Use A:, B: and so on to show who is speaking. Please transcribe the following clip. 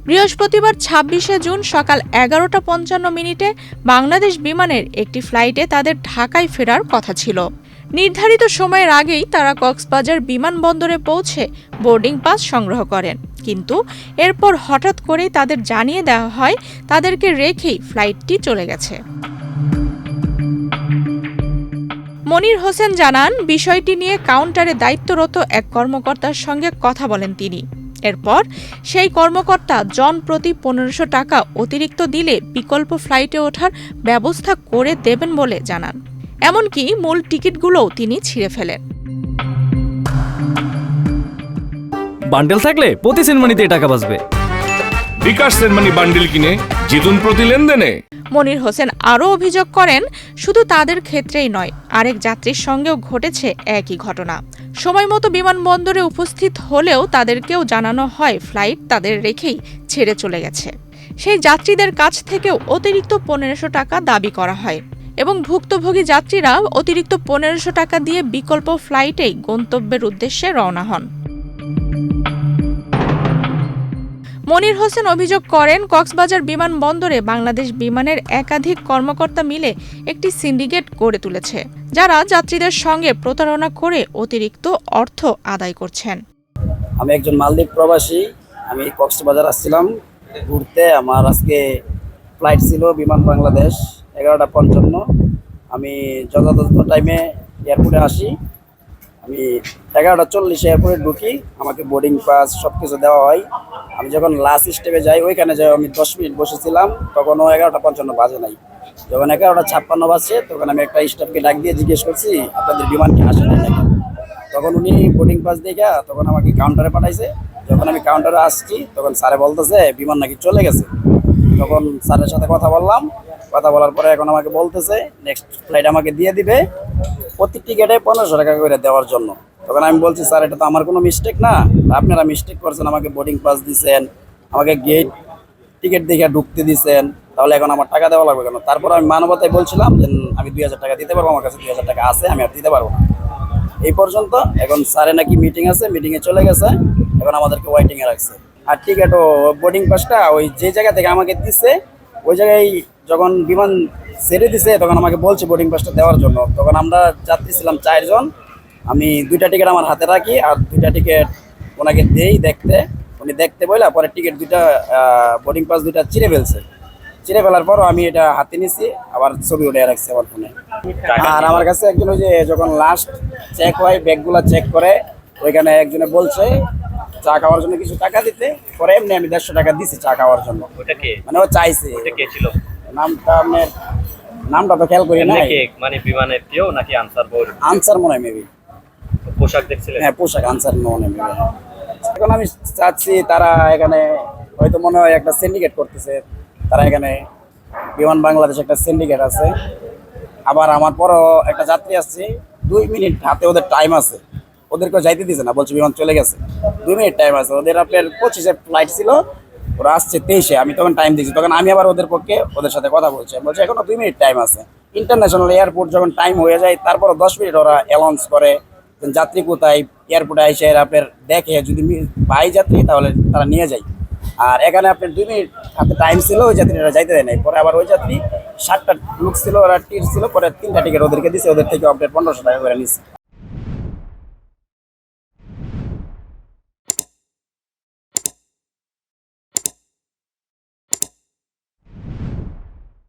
A: বৃহস্পতিবার ২৬শে জুন সকাল ১১টা ৫৫ বাংলাদেশ বিমানের একটি ফ্লাইটে তাদের ঢাকায় ফেরার কথা ছিল। নির্ধারিত সময়ের আগেই তারা কক্সবাজার বিমানবন্দরে পৌঁছে বোর্ডিং পাস সংগ্রহ করেন, কিন্তু এরপর হঠাৎ করেই তাদের জানিয়ে দেওয়া হয় তাদেরকে রেখেই ফ্লাইটটি চলে গেছে। মনির হোসেন জানান, বিষয়টি নিয়ে কাউন্টারে দায়িত্বরত এক কর্মকর্তার সঙ্গে কথা বলেন তিনি। এরপর সেই কর্মকর্তা জন প্রতি ১৫০০ টাকা অতিরিক্ত দিলে বিকল্প ফ্লাইটে ওঠার ব্যবস্থা করে দেবেন বলে জানান। এমনকি মূল টিকিটগুলোও তিনি ছিঁড়ে ফেলেন।
B: বান্ডেল থাকলে প্রতি সেনমানিতে টাকা বাঁচবে।
C: বিকাশ সেনমানি বান্ডেল কিনে জিতুন প্রতি লেনদেনে।
A: মনির হোসেন আরও অভিযোগ করেন, শুধু তাদের ক্ষেত্রেই নয়, আরেক যাত্রীর সঙ্গেও ঘটেছে একই ঘটনা। সময়মতো বিমানবন্দরে উপস্থিত হলেও তাদেরকেও জানানো হয় ফ্লাইট তাদের রেখেই ছেড়ে চলে গেছে। সেই যাত্রীদের কাছ থেকেও অতিরিক্ত ১৫০০ টাকা দাবি করা হয় এবং ভুক্তভোগী যাত্রীরা অতিরিক্ত ১৫০০ টাকা দিয়ে বিকল্প ফ্লাইটেই গন্তব্যের উদ্দেশ্যে রওনা হন। মনির হোসেন অভিযোগ করেন, কক্সবাজার বিমানবন্দরে বাংলাদেশ বিমানের একাধিক কর্মকর্তা মিলে একটি সিন্ডিকেট গড়ে তুলেছে, যারা যাত্রীদের সঙ্গে প্রতারণা করে অতিরিক্ত অর্থ আদায় করছেন।
D: আমি একজন মালদ্বীপ প্রবাসী। আমি কক্সবাজার আসছিলাম ঘুরতে। আমার আজকে ফ্লাইট ছিল বিমান বাংলাদেশ ১১টা ৫৫। আমি যথাযথ টাইমে এয়ারপোর্টে আসি। আমি ১১টা ৪০ এয়ারপোর্টে ঢুকি। আমাকে বোর্ডিং পাস সব কিছু দেওয়া হয়। আমি যখন লাস্ট স্টেপে যাই, ওইখানে যাই আমি 10 মিনিট বসেছিলাম, তখনও ১১টা ৫৫ বাজে নাই। যখন ১১টা ৫৬ বাজছে, তখন আমি একটা স্টাফকে ডাক দিয়ে জিজ্ঞেস করছি, আপনাদের বিমানটি আসে না নাকি? তখন উনি বোর্ডিং পাস দেখে তখন আমাকে কাউন্টারে পাঠাইছে। যখন আমি কাউন্টারে আসছি, তখন স্যারে বলতেছে বিমান নাকি চলে গেছে। তখন স্যারের সাথে কথা বললাম। কথা বলার পরে এখন আমাকে বলতেছে নেক্সট ফ্লাইট আমাকে দিয়ে দিবে, প্রতি টিকেটে ১৫০০ টাকা করে দেওয়ার জন্য। তখন আমি বলছি, স্যার এটা তো আমার কোনো মিস্টেক না, আপনারা মিস্টেক করছেন, আমাকে বোর্ডিং পাস দিচ্ছেন, আমাকে গেট টিকিট দেখে ঢুকতে দিচ্ছেন, তাহলে এখন আমার টাকা দেওয়া লাগবে কেন? তারপর আমি মানবতায় বলছিলাম যে আমি ২০০০ টাকা দিতে পারবো, আমার কাছে ২০০০ টাকা আছে, আমি আর দিতে পারবো না। এই পর্যন্ত। এখন স্যারে নাকি মিটিং আছে, মিটিংয়ে চলে গেছে, এখন আমাদেরকে ওয়েটিংয়ে রাখছে। আর টিকিট ও বোর্ডিং পাসটা ওই যে জায়গা থেকে আমাকে দিচ্ছে, ওই জায়গায় যখন বিমান ছেড়ে দিছে, তখন আমাকে বলছে বোর্ডিং পাসটা দেওয়ার জন্য। তখন আমরা যাত্রী ছিলাম ৪ জন। আমি ২টা টিকিট আমার হাতে রাখি আর 2টা টিকিট ওনাকে দেই দেখতে। উনি দেখতে বললা পরে টিকিট 2টা বোর্ডিং পাস 2টা চিরে ফেলছে। চিরে ফেলার পরও আমি এটা হাতে নিছি, আবার ছবি উঠে রাখছি আমার ফোনে। আর আমার কাছে একজন ওই যে যখন লাস্ট চেক হয়, ব্যাগগুলো চেক করে, ওইখানে একজনে বলছে চা খাওয়ার জন্য কিছু টাকা দিতে। পরে এমনি আমি ১৫০ টাকা দিছি চা খাওয়ার জন্য। মানে ও চাইছে। নামটা তো খেয়াল করি না।
E: মানে বিমানের কেউ নাকি আনসার বোর্ড?
D: আনসার মনে হয় মেবি।
E: পোশাক দেখছিলেন?
D: হ্যাঁ, পোশাক আনসার মনে হয়। এখন আমি চাচ্ছি তারা এখানে হয়তো মনে হয় একটা সিন্ডিকেট করতেছে। তারা এখানে বিমান বাংলাদেশ একটা সিন্ডিকেট আছে। আবার আমার পরও একটা যাত্রী আসছে, 2 মিনিট হাতে ওদের টাইম আছে, ওদেরকেও যাইতে দিছে না, বলছে বিমান চলে গেছে। 2 মিনিট টাইম আছে ওদের। আপনার 25-এ ফ্লাইট ছিল, ওরা আসছে 23-এ। আমি তখন টাইম দিয়েছি, তখন আমি আবার ওদের পক্ষে ওদের সাথে কথা বলছি, বলছে এখনো 2 মিনিট টাইম আছে। ইন্টারন্যাশনাল এয়ারপোর্ট যখন টাইম হয়ে যায়, তারপরও 10 মিনিট ওরা অ্যালাউন্স করে যাত্রী কোথায়। এয়ারপোর্টে এসে আপনার দেখে যদি পাই যাত্রী, তাহলে তারা নিয়ে যায়। আর এখানে আপনার 2 মিনিট হাতে টাইম ছিল, ওই যাত্রীরা যাইতে দেয় নাই। পরে আবার ওই যাত্রী 7টা লোক ছিল, ওরা টির ছিল, পরে 3টা টিকিট ওদেরকে দিছে, ওদের থেকে আপনার ১৫০০ টাকা করে নিচ্ছে।